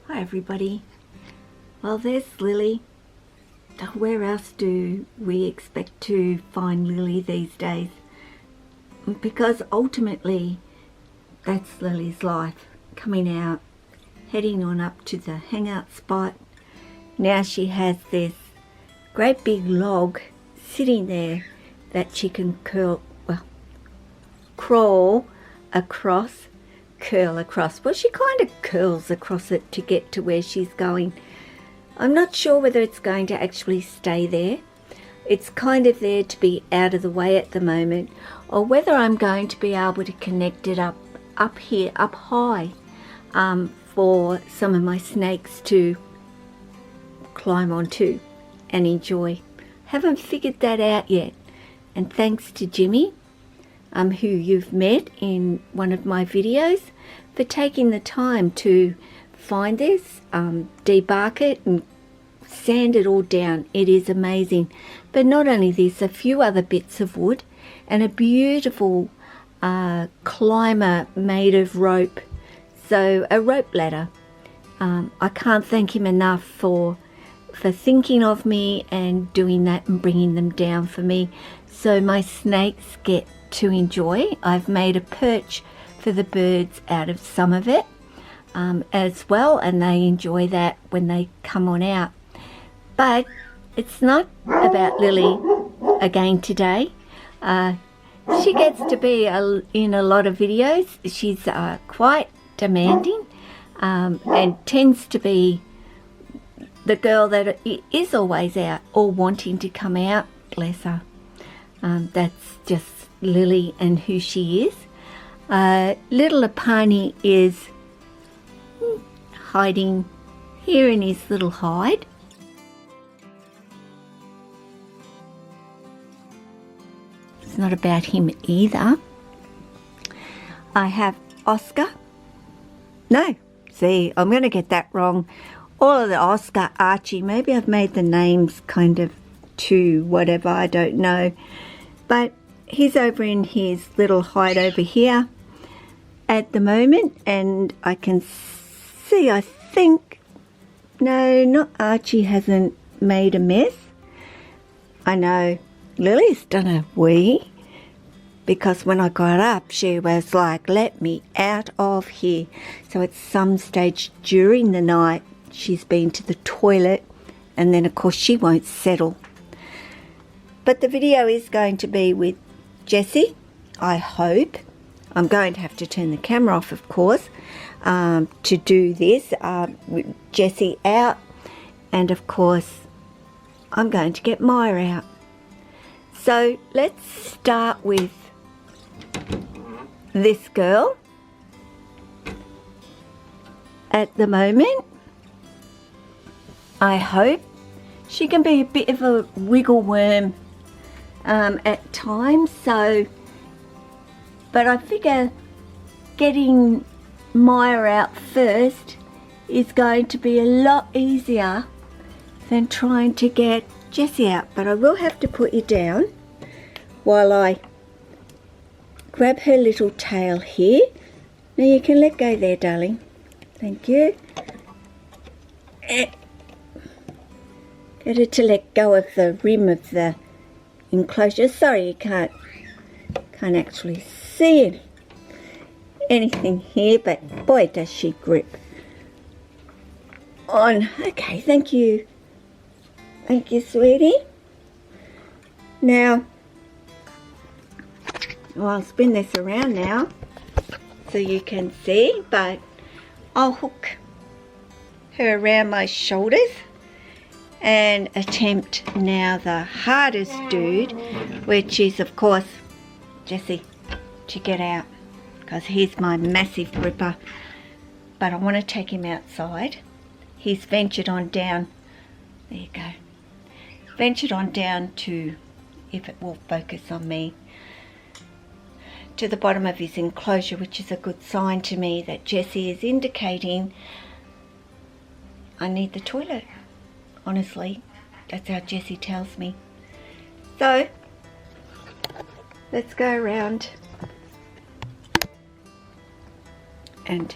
Hi everybody. Well, there's Lily. Where else do we expect to find Lily these days? Because ultimately that's Lily's life, coming out, heading on up to the hangout spot. Now she has this great big log sitting there that she can crawl across, curl across. Well, she kind of curls across it to get to where she's going. I'm not sure whether it's going to actually stay there. It's kind of there to be out of the way at the moment, or whether I'm going to be able to connect it up here, up high, for some of my snakes to climb onto and enjoy. Haven't figured that out yet. And thanks to Jimmy, who you've met in one of my videos, for taking the time to find this, debark it and sand it all down. It is amazing. But not only this, a few other bits of wood and a beautiful climber made of rope. So a rope ladder. I can't thank him enough for thinking of me and doing that and bringing them down for me, so my snakes get to enjoy. I've made a perch for the birds out of some of it as well, and they enjoy that when they come on out. But it's not about Lily again today. She gets to be in a lot of videos. She's quite demanding and tends to be the girl that is always out or wanting to come out. Bless her. That's just Lily and who she is. Little Apani is hiding here in his little hide. It's not about him either. I have Oscar. No, see, I'm going to get that wrong. All of the Oscar, Archie, maybe I've made the names kind of too whatever, I don't know. But he's over in his little hide over here at the moment, and I can see, I think, no, not Archie hasn't made a mess. I know Lily's done a wee, because when I got up she was like, let me out of here. So at some stage during the night she's been to the toilet, and then of course she won't settle. But the video is going to be with Jessie, I hope. I'm going to have to turn the camera off, of course, to do this, with Jessie out, and of course I'm going to get Myah out. So let's start with this girl. At the moment, I hope she can be a bit of a wiggle worm at times, so, but I figure getting Myah out first is going to be a lot easier than trying to get Jessie out. But I will have to put you down while I grab her little tail here. Now you can let go there, darling. Thank you. Get her to let go of the rim of the enclosure. Sorry, you can't actually see anything here, but boy does she grip on. Okay, thank you. Thank you, sweetie. Now, well, I'll spin this around now so you can see, but I'll hook her around my shoulders and attempt now the hardest dude, which is of course Jessie, to get out, because he's my massive gripper. But I want to take him outside. He's ventured on down, there you go, ventured on down to, if it will focus on me, to the bottom of his enclosure, which is a good sign to me that Jessie is indicating I need the toilet. Honestly, that's how Jessie tells me. So let's go around and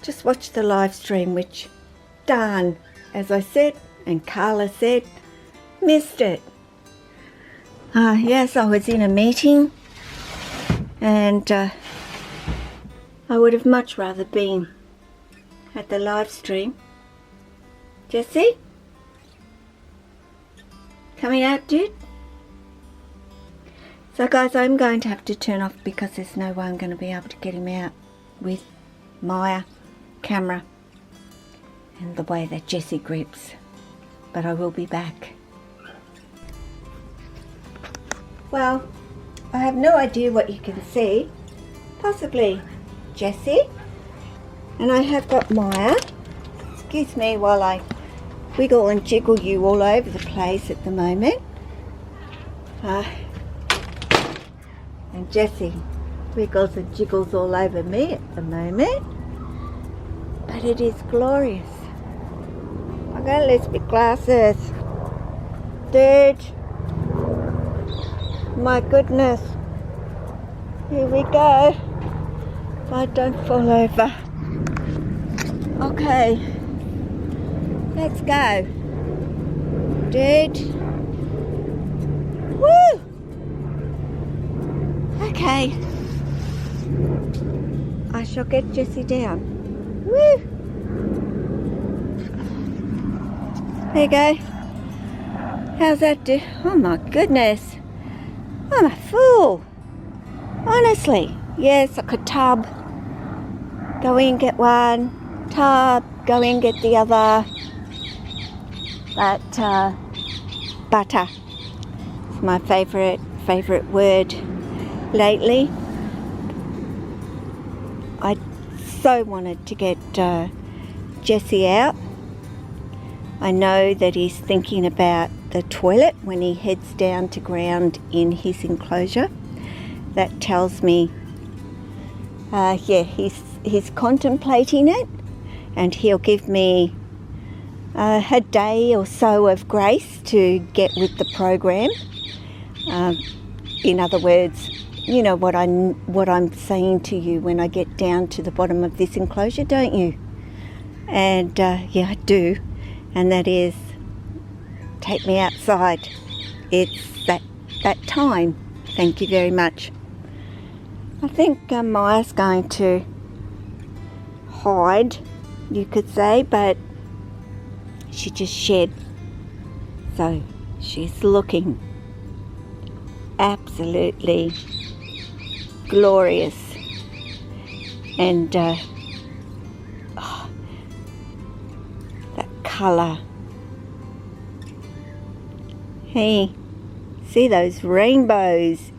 just watched the live stream, which, darn, as I said and Carla said, missed it. Yes, I was in a meeting, and I would have much rather been at the live stream. Jesse? Coming out, dude? So guys, I'm going to have to turn off because there's no way I'm going to be able to get him out with Myah camera and the way that Jesse grips. But I will be back. Well, I have no idea what you can see. Possibly Jesse. And I have got Myah. Excuse me while I wiggle and jiggle you all over the place at the moment. And Jesse wiggles and jiggles all over me at the moment. But it is glorious. I got Elizabeth glasses. Dude. My goodness. Here we go. If I don't fall over. Okay. Let's go. Dude. Woo! Okay. I shall get Jesse down. Woo! There you go. How's that do? Oh my goodness. I'm a fool. Honestly. Yes, I could tub. Go in, get one. Tub. Go in, get the other. But butter is my favourite word lately. I so wanted to get Jesse out. I know that he's thinking about the toilet when he heads down to ground in his enclosure. That tells me, he's contemplating it, and he'll give me a day or so of grace to get with the program. In other words, you know what I'm saying to you when I get down to the bottom of this enclosure, don't you? And yeah, I do. And that is, take me outside. It's that time. Thank you very much. I think Myah's going to hide, you could say, but she just shed. So she's looking absolutely glorious. And that colour. Hey, see those rainbows?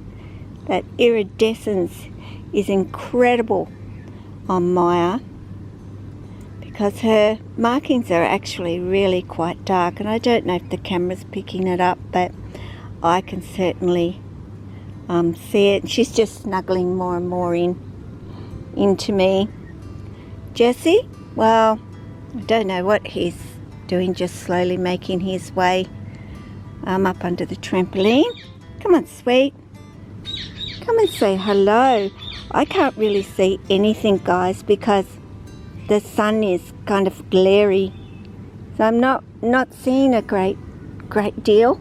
That iridescence is incredible on Myah, because her markings are actually really quite dark, and I don't know if the camera's picking it up, but I can certainly see it. She's just snuggling more and more into me. Jesse, well, I don't know what he's doing, just slowly making his way up under the trampoline. Come on, sweet. Come and say hello. I can't really see anything, guys, because the sun is kind of glary, so I'm not seeing a great deal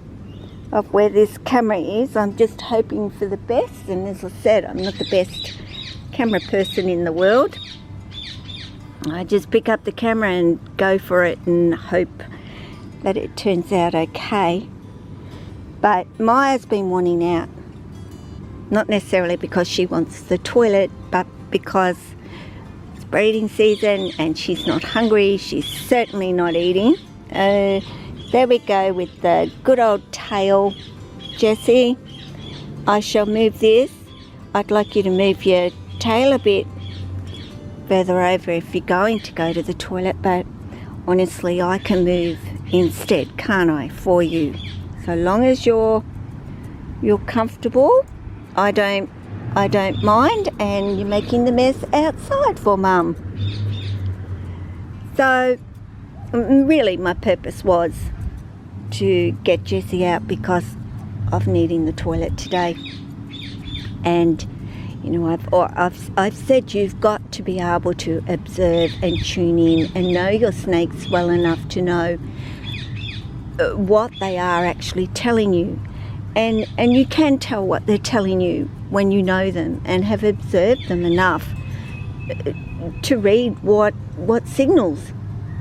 of where this camera is. I'm just hoping for the best, and as I said, I'm not the best camera person in the world. I just pick up the camera and go for it and hope that it turns out okay. But Myah's been wanting out, not necessarily because she wants the toilet, but because it's breeding season and she's not hungry. She's certainly not eating. There we go with the good old tail, Jesse. I shall move this. I'd like you to move your tail a bit further over if you're going to go to the toilet, but honestly I can move instead, can't I, for you? So long as you're comfortable, I don't mind, and you're making the mess outside for Mum. So really my purpose was to get Jesse out because of needing the toilet today. And You know, I've said you've got to be able to observe and tune in and know your snakes well enough to know what they are actually telling you. And you can tell what they're telling you when you know them and have observed them enough to read what signals,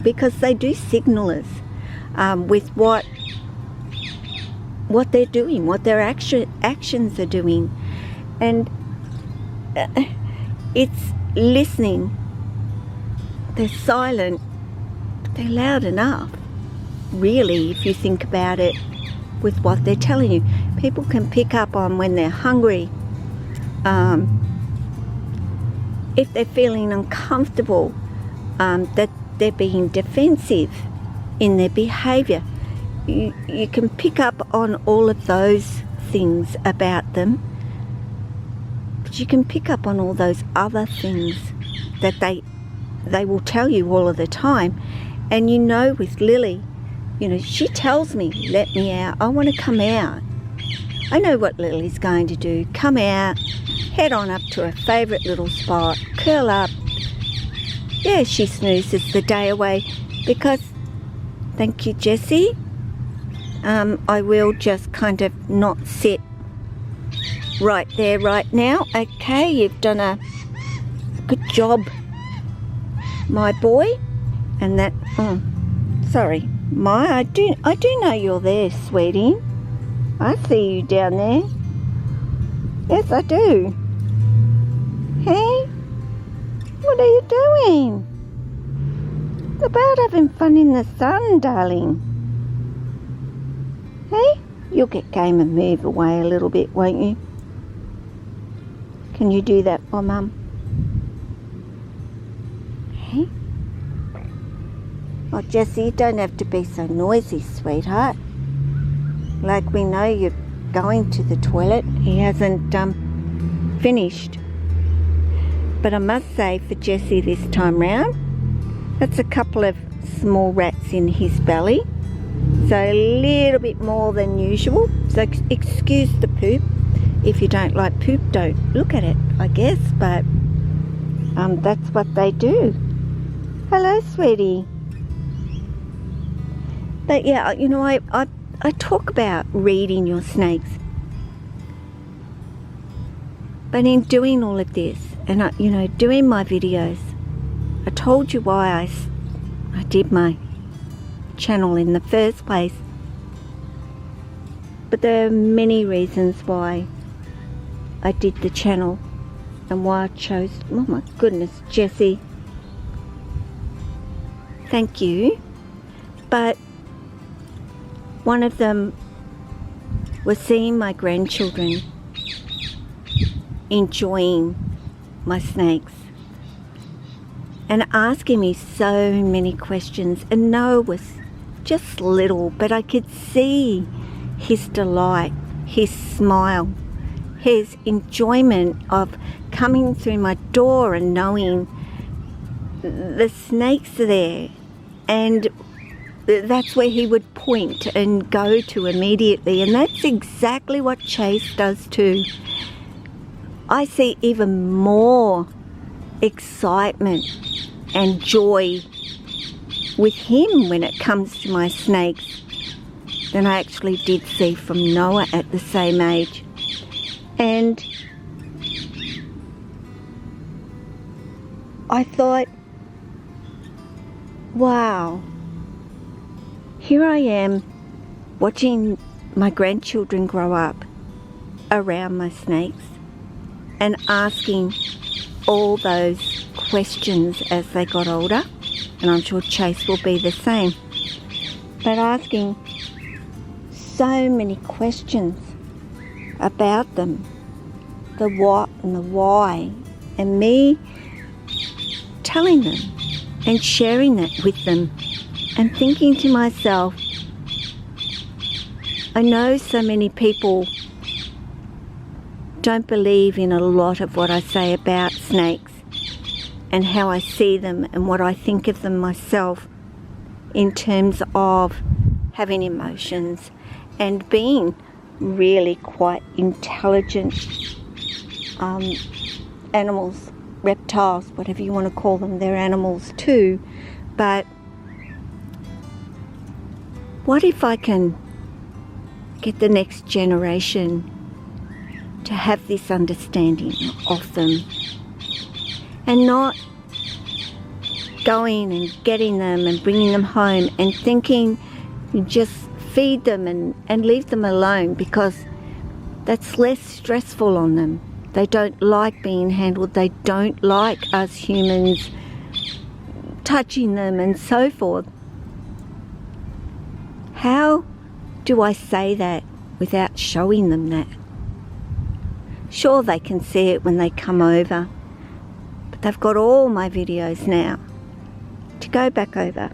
because they do signal us with what they're doing, what their actions are doing. And it's listening. They're silent, but they're loud enough, really, if you think about it, with what they're telling you. People can pick up on when they're hungry, if they're feeling uncomfortable, that they're being defensive in their behaviour. You can pick up on all of those things about them, but you can pick up on all those other things that they will tell you all of the time. And you know, with Lily, you know, she tells me, let me out, I want to come out. I know what Lily's going to do. Come out, head on up to her favourite little spot, curl up. Yeah, she snoozes the day away because, thank you, Jessie, I will just kind of not sit right there right now. Okay, you've done a good job, my boy. And that, sorry, Myah, I do know you're there, sweetie. I see you down there. Yes, I do. Hey, what are you doing? It's about having fun in the sun, darling. Hey, you'll get game and move away a little bit, won't you? Can you do that for Mum? Hey? Oh, Jessie, you don't have to be so noisy, sweetheart. Like, we know you're going to the toilet. He hasn't finished. But I must say, for Jessie this time round, that's a couple of small rats in his belly. So a little bit more than usual. So excuse the poop. If you don't like poop, don't look at it, I guess. But that's what they do. Hello, sweetie. But yeah, you know, I talk about reading your snakes. But in doing all of this, and you know, doing my videos, I told you why I did my channel in the first place. But there are many reasons why I did the channel and why I chose. Oh my goodness, Jessie. Thank you. But one of them was seeing my grandchildren enjoying my snakes and asking me so many questions. And Noah was just little, but I could see his delight, his smile, his enjoyment of coming through my door and knowing the snakes are there. And that's where he would point and go to immediately. And that's exactly what Chase does too. I see even more excitement and joy with him when it comes to my snakes than I actually did see from Noah at the same age. And I thought, wow, here I am watching my grandchildren grow up around my snakes and asking all those questions as they got older, and I'm sure Chase will be the same, but asking so many questions about them, the what and the why, and me telling them and sharing that with them and thinking to myself, I know so many people don't believe in a lot of what I say about snakes and how I see them and what I think of them myself in terms of having emotions and being really quite intelligent animals, reptiles, whatever you want to call them, they're animals too. But what if I can get the next generation to have this understanding of them, and not going and getting them and bringing them home and thinking you just feed them and leave them alone, because that's less stressful on them. They don't like being handled. They don't like us humans touching them and so forth. How do I say that without showing them that? Sure, they can see it when they come over, but they've got all my videos now to go back over,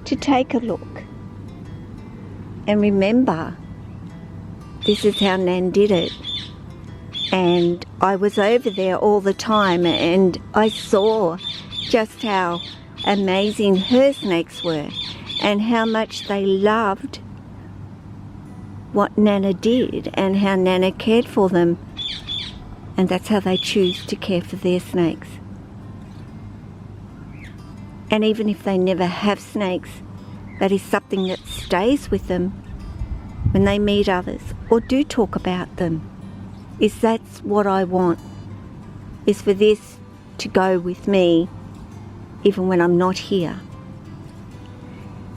to take a look and remember this is how Nan did it. And I was over there all the time, and I saw just how amazing her snakes were and how much they loved what Nana did and how Nana cared for them. And that's how they choose to care for their snakes. And even if they never have snakes, that is something that stays with them when they meet others or do talk about them. That's what I want, is for this to go with me even when I'm not here.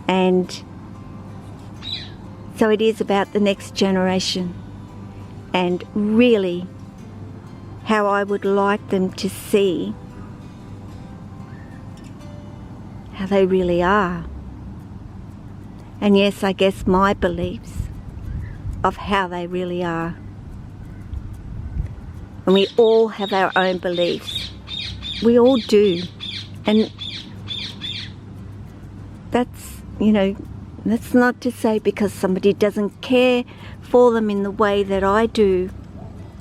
And so it is about the next generation, and really how I would like them to see how they really are. And yes, I guess my beliefs of how they really are. And we all have our own beliefs. We all do. And that's, that's not to say because somebody doesn't care for them in the way that I do,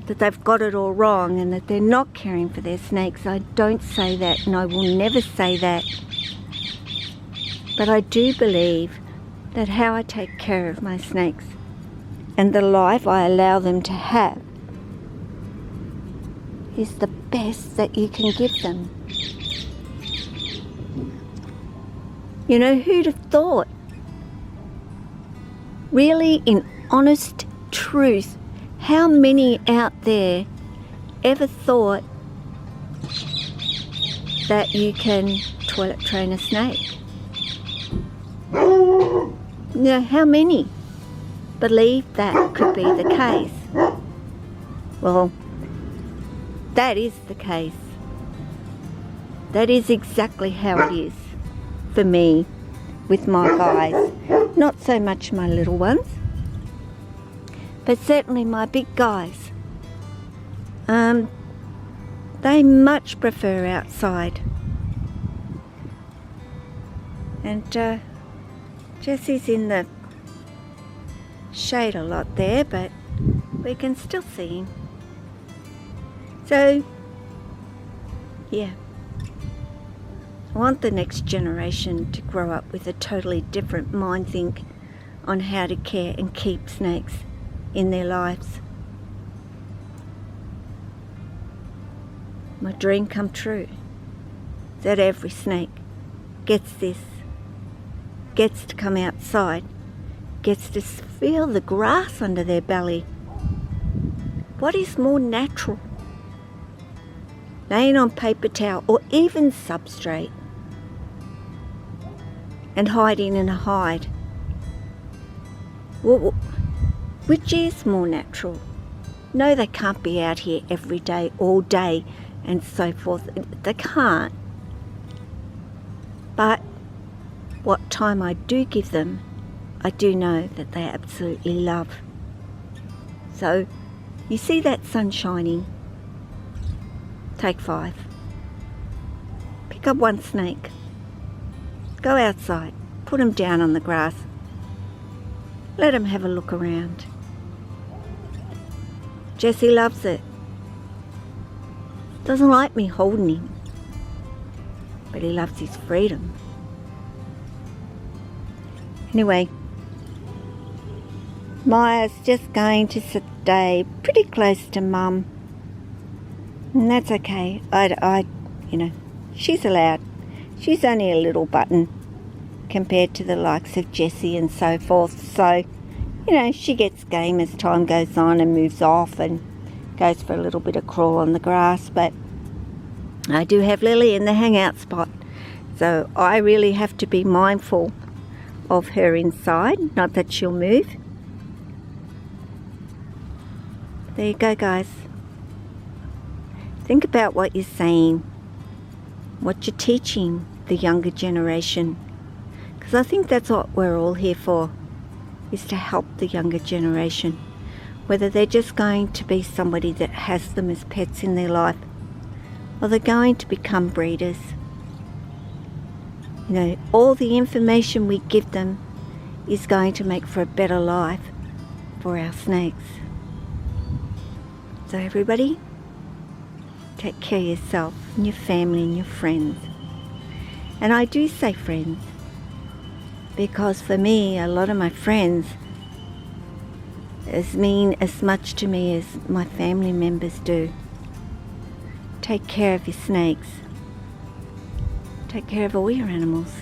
that they've got it all wrong and that they're not caring for their snakes. I don't say that, and I will never say that. But I do believe that how I take care of my snakes and the life I allow them to have is the best that you can give them. Who'd have thought? Really, in honest truth, how many out there ever thought that you can toilet train a snake? How many believe that could be the case? Well, that is the case. That is exactly how it is for me with my guys. Not so much my little ones, but certainly my big guys. They much prefer outside. And Jesse's in the shade a lot there, but we can still see him. So, yeah, I want the next generation to grow up with a totally different mind think on how to care and keep snakes in their lives. My dream come true, that every snake gets this, gets to come outside, gets to feel the grass under their belly. What is more natural? Laying on paper towel or even substrate and hiding in a hide. Which is more natural? No, they can't be out here every day, all day and so forth. They can't. But what time I do give them, I do know that they absolutely love. So, you see that sun shining? Take 5. Pick up one snake. Go outside. Put him down on the grass. Let him have a look around. Jesse loves it. Doesn't like me holding him, but he loves his freedom. Anyway, Myah's just going to stay pretty close to Mum And that's okay. You know, she's allowed. She's only a little button compared to the likes of Jessie and so forth. So, you know, she gets game as time goes on and moves off and goes for a little bit of crawl on the grass. But I do have Lily in the hangout spot. So I really have to be mindful of her inside. Not that she'll move. There you go, guys. Think about what you're saying, what you're teaching the younger generation. Because I think that's what we're all here for, is to help the younger generation. Whether they're just going to be somebody that has them as pets in their life, or they're going to become breeders. You know, all the information we give them is going to make for a better life for our snakes. So everybody, take care of yourself and your family and your friends. And I do say friends, because for me, a lot of my friends mean as much to me as my family members do. Take care of your snakes. Take care of all your animals.